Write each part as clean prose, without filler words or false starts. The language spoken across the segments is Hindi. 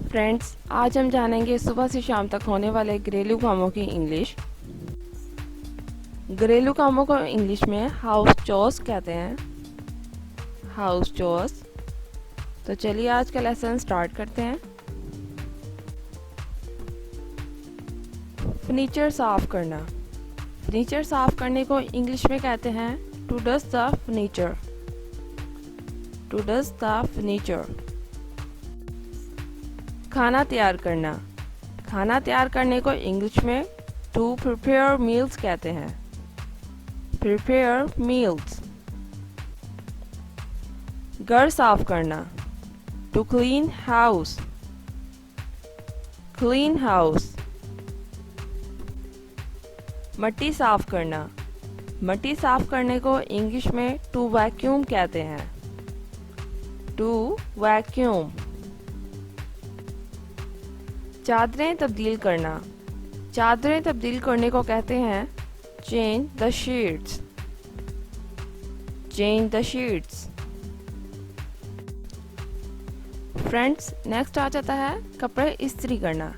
फ्रेंड्स, आज हम जानेंगे सुबह से शाम तक होने वाले घरेलू कामों की इंग्लिश। घरेलू कामों को इंग्लिश में हाउस चोर्स कहते हैं। House chores. तो चलिए आज का लेसन स्टार्ट करते हैं। फर्नीचर साफ करना। फर्नीचर साफ करने को इंग्लिश में कहते हैं to dust the furniture. To dust the furniture. खाना तैयार करना। खाना तैयार करने को इंग्लिश में टू प्रिपेयर मील्स कहते हैं। Prepare meals. घर साफ करना। To clean house. Clean house. मट्टी साफ करना। मट्टी साफ करने को इंग्लिश में टू वैक्यूम कहते हैं। To vacuum. चादरें तब्दील करना। चादरें तब्दील करने को कहते हैं change the sheets. Change the sheets. Friends, next आ जाता है कपड़े इस्त्री करना।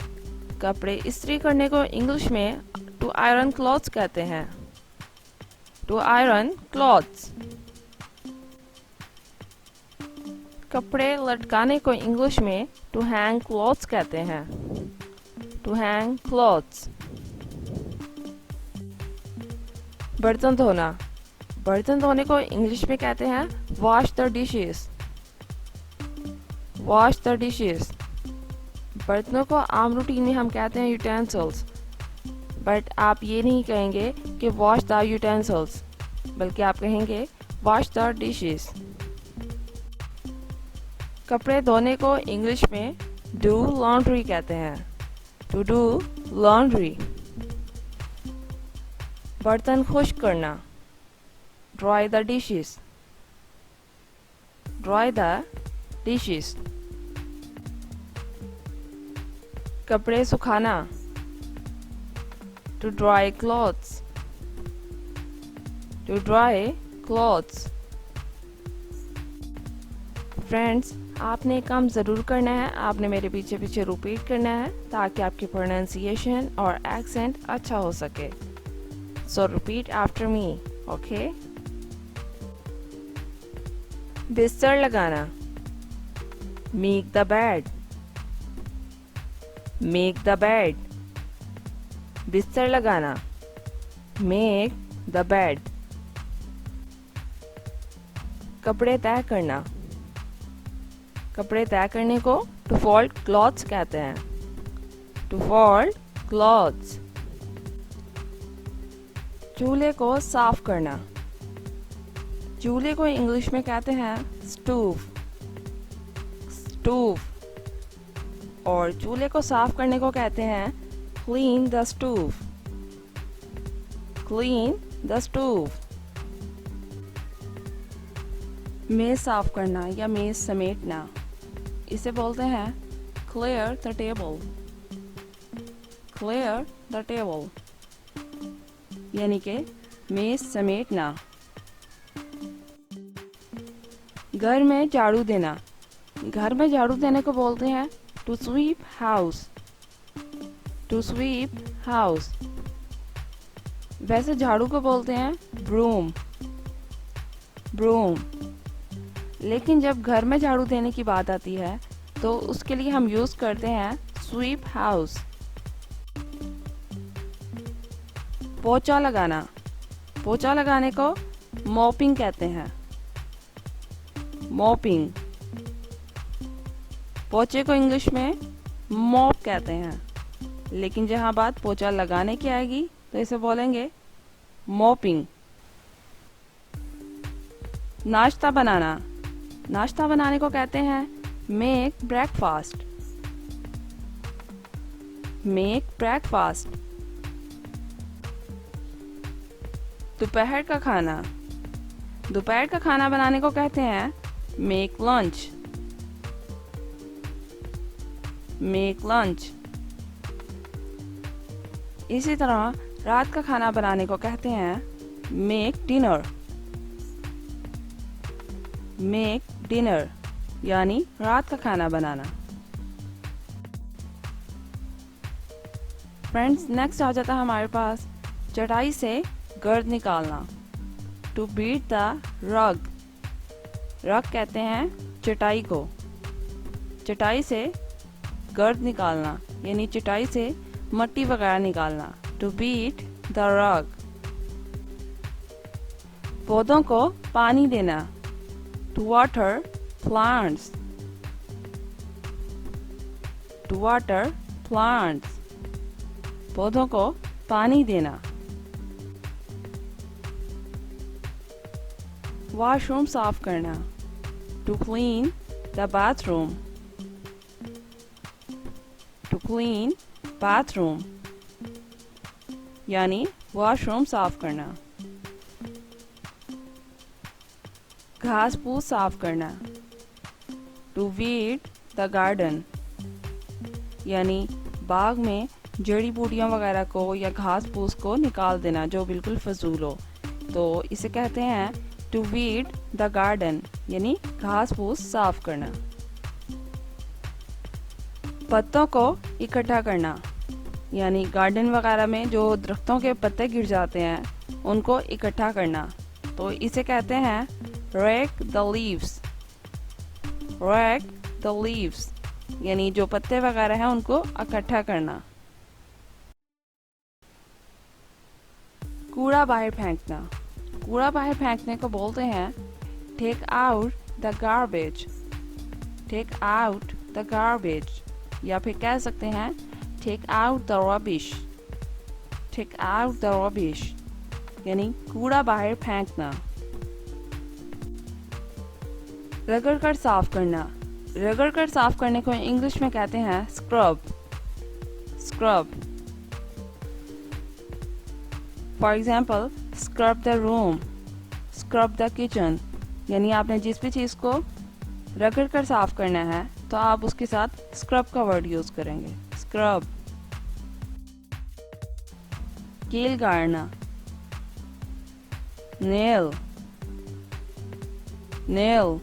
कपड़े इस्त्री करने को इंग्लिश में टू आयरन क्लॉथ्स कहते हैं। To iron clothes. कपड़े लटकाने को इंग्लिश में टू हैंग क्लॉथ्स कहते हैं। To hang clothes. बर्तन धोना। बर्तन धोने को इंग्लिश में कहते हैं wash the dishes. Wash the dishes. बर्तनों को आम रूटीन में हम कहते हैं यूटेंसिल्स, बट आप ये नहीं कहेंगे कि वॉश द यूटेंसिल्स, बल्कि आप कहेंगे वॉश द डिशेस। कपड़े धोने को इंग्लिश में डू लॉन्ड्री कहते हैं। To do laundry. बर्तन खुश्क करना। Dry the dishes. Dry the dishes. कपड़े सुखाना। To dry clothes. To dry clothes. Friends, आपने काम ज़रूर करना है। आपने मेरे पीछे पीछे रिपीट करना है ताकि आपकी प्रोनाउंसिएशन और एक्सेंट अच्छा हो सके। सो रिपीट आफ्टर मी, ओके? बिस्तर लगाना। Make the bed. Make the bed. बिस्तर लगाना। Make the bed. कपड़े तय करना। कपड़े तय करने को टू फोल्ड क्लॉथ्स कहते हैं। To fold clothes. चूल्हे को साफ करना। चूल्हे को इंग्लिश में कहते हैं स्टोव। स्टोव। और चूल्हे को साफ करने को कहते हैं clean the stove. Clean the stove. मेज साफ करना या मेज समेटना, इसे बोलते हैं clear the table. Clear the table यानी कि मेज समेटना। घर में झाड़ू देना। घर में झाड़ू देने को बोलते हैं to sweep house. To sweep house. वैसे झाड़ू को बोलते हैं ब्रूम। ब्रूम। लेकिन जब घर में झाड़ू देने की बात आती है तो उसके लिए हम यूज करते हैं स्वीप हाउस। पोछा लगाना। पोछा लगाने को मॉपिंग कहते हैं। मॉपिंग। पोछे को इंग्लिश में मॉप कहते हैं, लेकिन जहां बात पोछा लगाने की आएगी तो इसे बोलेंगे मॉपिंग। नाश्ता बनाना। नाश्ता बनाने को कहते हैं मेक ब्रेकफास्ट। Make breakfast. दोपहर का खाना। दोपहर का खाना बनाने को कहते हैं मेक लंच। Make lunch. इसी तरह रात का खाना बनाने को कहते हैं मेक डिनर। मेक डिनर यानी रात का खाना बनाना। फ्रेंड्स नेक्स्ट आ जाता है हमारे पास चटाई से गर्द निकालना। To beat the rug. रग कहते हैं चटाई को। चटाई से गर्द निकालना यानी चटाई से मट्टी वगैरह निकालना। To beat the rug. पौधों को पानी देना। To water plants. To water plants. पौधों को पानी देना। वॉशरूम साफ करना। To clean the bathroom. To clean bathroom यानी वॉशरूम साफ करना। घास फूस साफ करना। टू वीड द गार्डन यानी बाग में जड़ी बूटियां वगैरह को या घास फूस को निकाल देना जो बिल्कुल फजूल हो, तो इसे कहते हैं टू वीड द गार्डन यानी घास फूस साफ करना। पत्तों को इकट्ठा करना यानी गार्डन वगैरह में जो दरख्तों के पत्ते गिर जाते हैं उनको इकट्ठा करना, तो इसे कहते हैं rake the leaves। rake the leaves यानी जो पत्ते वगैरह हैं उनको इकट्ठा करना। कूड़ा बाहर फेंकना। कूड़ा बाहर फेंकने को बोलते हैं take out the garbage. Take out the garbage या फिर कह सकते हैं take out the rubbish. Take out the rubbish यानी कूड़ा बाहर फेंकना। रगड़ कर साफ करना। रगड़ कर साफ करने को इंग्लिश में कहते हैं scrub. Scrub. For example scrub the room, scrub the kitchen यानी आपने जिस भी चीज़ को रगड़ कर साफ करना है तो आप उसके साथ स्क्रब का वर्ड यूज़ करेंगे। स्क्रब। कील गाड़ना। नेल। नेल।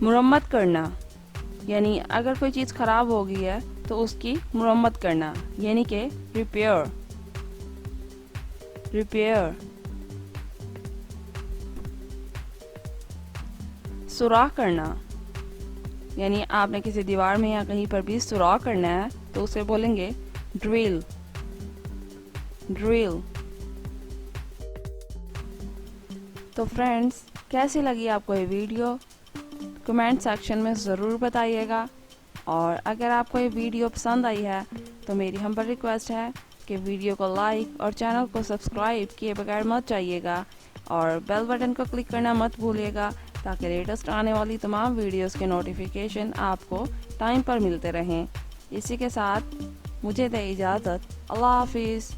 मुरम्मत करना यानी अगर कोई चीज़ ख़राब हो गई है तो उसकी मुरम्मत करना यानी कि रिपेयर। रिपेयर। सुराख करना यानी आपने किसी दीवार में या कहीं पर भी सुराख करना है तो उसे बोलेंगे ड्रिल। ड्रिल। तो फ्रेंड्स कैसी लगी आपको ये वीडियो कमेंट सेक्शन में ज़रूर बताइएगा, और अगर आपको ये वीडियो पसंद आई है तो मेरी हम्बल रिक्वेस्ट है कि वीडियो को लाइक और चैनल को सब्सक्राइब किए बगैर मत जाइएगा और बेल बटन को क्लिक करना मत भूलिएगा ताकि लेटेस्ट आने वाली तमाम वीडियोस के नोटिफिकेशन आपको टाइम पर मिलते रहें। इसी के साथ मुझे दे इजाज़त। अल्लाह हाफिज़।